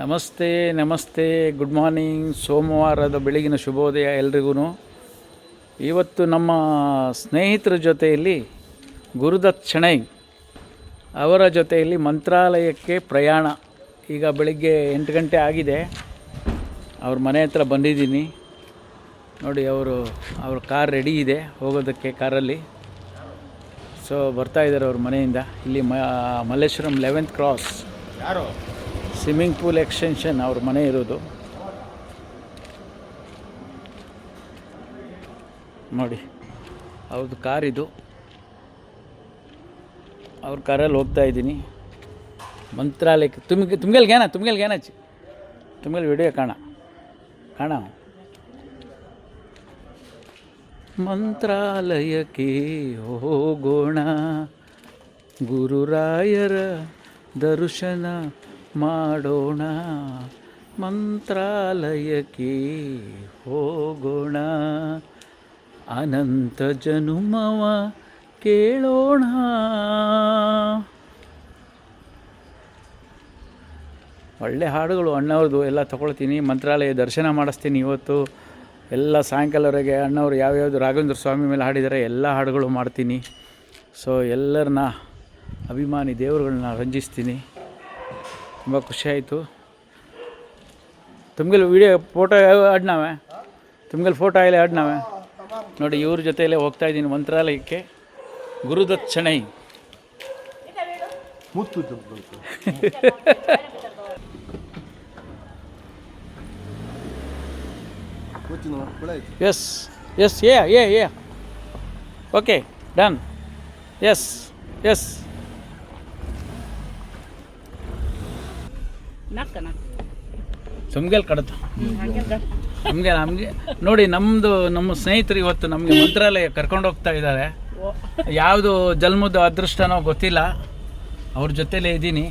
ನಮಸ್ತೆ ನಮಸ್ತೆ, good morning. ಸೋಮವಾರದ ಬೆಳಗಿನ ಶುಭೋದಯ ಎಲ್ರಿಗೂ. ಇವತ್ತು ನಮ್ಮ ಸ್ನೇಹಿತರ ಜೊತೆಯಲ್ಲಿ ಗುರುದತ್ ಶೆಣೈ ಅವರ ಜೊತೆಯಲ್ಲಿ ಮಂತ್ರಾಲಯಕ್ಕೆ ಪ್ರಯಾಣ. ಈಗ ಬೆಳಿಗ್ಗೆ 8 ಗಂಟೆ ಆಗಿದೆ. ಅವ್ರ ಮನೆ ಹತ್ರ ಬಂದಿದ್ದೀನಿ ನೋಡಿ. ಅವ್ರ ಕಾರ್ ರೆಡಿ ಇದೆ ಹೋಗೋದಕ್ಕೆ, ಕಾರಲ್ಲಿ. ಸೊ ಬರ್ತಾಯಿದ್ದಾರೆ ಅವ್ರ ಮನೆಯಿಂದ. ಇಲ್ಲಿ Malleshwaram 11th cross swimming pool extension ಅವ್ರ ಮನೆ ಇರೋದು ನೋಡಿ. ಅವ್ರದ್ದು ಕಾರ್ ಇದು. ಅವ್ರ ಕಾರಲ್ಲಿ ಹೋಗ್ತಾ ಇದ್ದೀನಿ ಮಂತ್ರಾಲಯಕ್ಕೆ. ತುಮ್ಗೆಲ್ ವಿಡಿಯೋ ಕಾಣ ಮಂತ್ರಾಲಯಕ್ಕೆ ಹೋಗೋಣ, ಗುರುರಾಯರ ದರ್ಶನ ಮಾಡೋಣ, ಮಂತ್ರಾಲಯಕ್ಕೆ ಹೋಗೋಣ, ಅನಂತ ಜನುಮವ ಕೇಳೋಣ. ಒಳ್ಳೆ ಹಾಡುಗಳು ಅಣ್ಣವ್ರದ್ದು ಎಲ್ಲ ತಗೊಳ್ತೀನಿ. ಮಂತ್ರಾಲಯ ದರ್ಶನ ಮಾಡಿಸ್ತೀನಿ ಇವತ್ತು ಎಲ್ಲ ಸಾಯಂಕಾಲವರೆಗೆ. ಅಣ್ಣವರು ಯಾವ್ಯಾವುದು ರಾಘವೇಂದ್ರ ಸ್ವಾಮಿ ಮೇಲೆ ಹಾಡಿದ್ದಾರೆ ಎಲ್ಲ ಹಾಡುಗಳು ಮಾಡ್ತೀನಿ. ಸೊ ಎಲ್ಲರನ್ನ ಅಭಿಮಾನಿ ದೇವರುಗಳನ್ನ ರಂಜಿಸ್ತೀನಿ. ತುಂಬ ಖುಷಿಯಾಯಿತು. ತುಮ್ಗೆಲ್ ವಿಡಿಯೋ ಫೋಟೋ ಆಡ್ನಾವೆ, ತುಮ್ಗೆಲ್ ಫೋಟೋ ಎಲ್ಲ ಆಡ್ನಾವೆ ನೋಡಿ. ಇವ್ರ ಜೊತೆಯಲ್ಲೇ ಹೋಗ್ತಾ ಇದ್ದೀನಿ ಮಂತ್ರಾಲಯಕ್ಕೆ. ಗುರುದತ್ ಶೆಣೈ ಎಸ್ ಏ ಓಕೆ ಡನ್. ಎಸ್ ಸುಮ್ಗೆಲ್ ಕಡತ ನಮಗೆ ನೋಡಿ. ನಮ್ಮ ಸ್ನೇಹಿತರು ಇವತ್ತು ನಮಗೆ ಮಂತ್ರಾಲಯ ಕರ್ಕೊಂಡು ಹೋಗ್ತಾ ಇದ್ದಾರೆ. ಯಾವುದು ಜನ್ಮದ ಅದೃಷ್ಟನೋ ಗೊತ್ತಿಲ್ಲ, ಅವ್ರ ಜೊತೆಲೇ ಇದ್ದೀನಿ.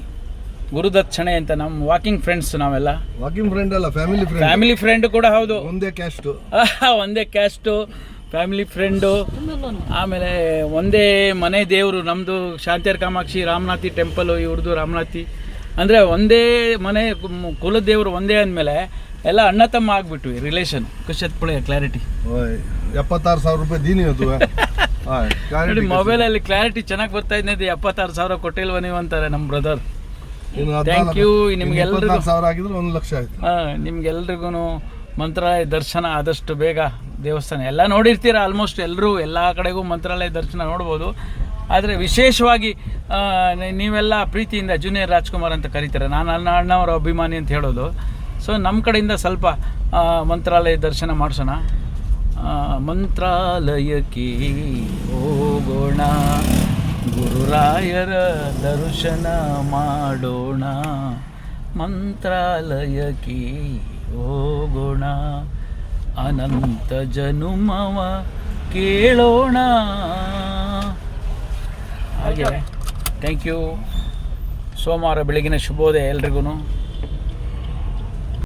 ಗುರುದತ್ ಶೆಣೈ ಅಂತ ನಮ್ಮ ವಾಕಿಂಗ್ ಫ್ರೆಂಡ್ಸ್. ನಾವೆಲ್ಲ ವಾಕಿಂಗ್ ಫ್ರೆಂಡ್ ಅಲ್ಲ, ಫ್ಯಾಮಿಲಿ ಫ್ರೆಂಡ್ ಕೂಡ ಹೌದು. ಒಂದೇ ಕ್ಯಾಸ್ಟು ಫ್ಯಾಮಿಲಿ ಫ್ರೆಂಡು. ಆಮೇಲೆ ಒಂದೇ ಮನೆ ದೇವರು ನಮ್ಮದು. ಶಾಂತಿಯರ್ ಕಾಮಾಕ್ಷಿ ರಾಮನಾಥಿ ಟೆಂಪಲು, ಇವ್ರದ್ದು ರಾಮನಾಥಿ. ಅಂದರೆ ಒಂದೇ ಮನೆ ಕುಲದೇವರು ಒಂದೇ ಅಂದಮೇಲೆ ಎಲ್ಲ ಅಣ್ಣ ತಮ್ಮ ಆಗಿಬಿಟ್ವಿ ರಿಲೇಷನ್. ಖುಷಿಯತ್ ಪುಳೆ ಕ್ಲಾರಿಟಿ 76,000 ರೂಪಾಯಿ ದೀನಿ ಅದು ನೋಡಿ. ಮೊಬೈಲಲ್ಲಿ ಕ್ಲಾರಿಟಿ ಚೆನ್ನಾಗಿ ಬರ್ತಾ ಇದ್ದೆ. 76,000 ಕೊಟ್ಟಿಲ್ವ ನೀವು ಅಂತಾರೆ ನಮ್ಮ ಬ್ರದರ್. Thank you. ನಿಮ್ಗೆಲ್ರಿಗೂ 1,000 ಆಗಿದ್ರೆ 1 ಲಕ್ಷ ಆಯ್ತು. ನಿಮ್ಗೆಲ್ರಿಗೂ ಮಂತ್ರಾಲಯ ದರ್ಶನ ಆದಷ್ಟು ಬೇಗ. ದೇವಸ್ಥಾನ ಎಲ್ಲ ನೋಡಿರ್ತೀರ ಆಲ್ಮೋಸ್ಟ್ ಎಲ್ಲರೂ. ಎಲ್ಲ ಕಡೆಗೂ ಮಂತ್ರಾಲಯ ದರ್ಶನ ನೋಡ್ಬೋದು. ಆದರೆ ವಿಶೇಷವಾಗಿ ನೀವೆಲ್ಲ ಪ್ರೀತಿಯಿಂದ ಜೂನಿಯರ್ ರಾಜ್ಕುಮಾರ್ ಅಂತ ಕರೀತಾರೆ. ನಾನು ಅಣ್ಣವರ ಅಭಿಮಾನಿ ಅಂತ ಹೇಳೋದು. ಸೊ ನಮ್ಮ ಕಡೆಯಿಂದ ಸ್ವಲ್ಪ ಮಂತ್ರಾಲಯ ದರ್ಶನ ಮಾಡಿಸೋಣ. ಮಂತ್ರಾಲಯಕ್ಕೆ ಹೋಗೋಣ, ಗುರುರಾಯರ ದರ್ಶನ ಮಾಡೋಣ, ಮಂತ್ರಾಲಯಕ್ಕೆ ಹೋಗೋಣ, ಅನಂತ ಜನುಮವ ಕೇಳೋಣ. ಹಾಗೆ ಥ್ಯಾಂಕ್ ಯು. ಸೋಮವಾರ ಬೆಳಗಿನ ಶುಭೋದಯ ಎಲ್ರಿಗೂ.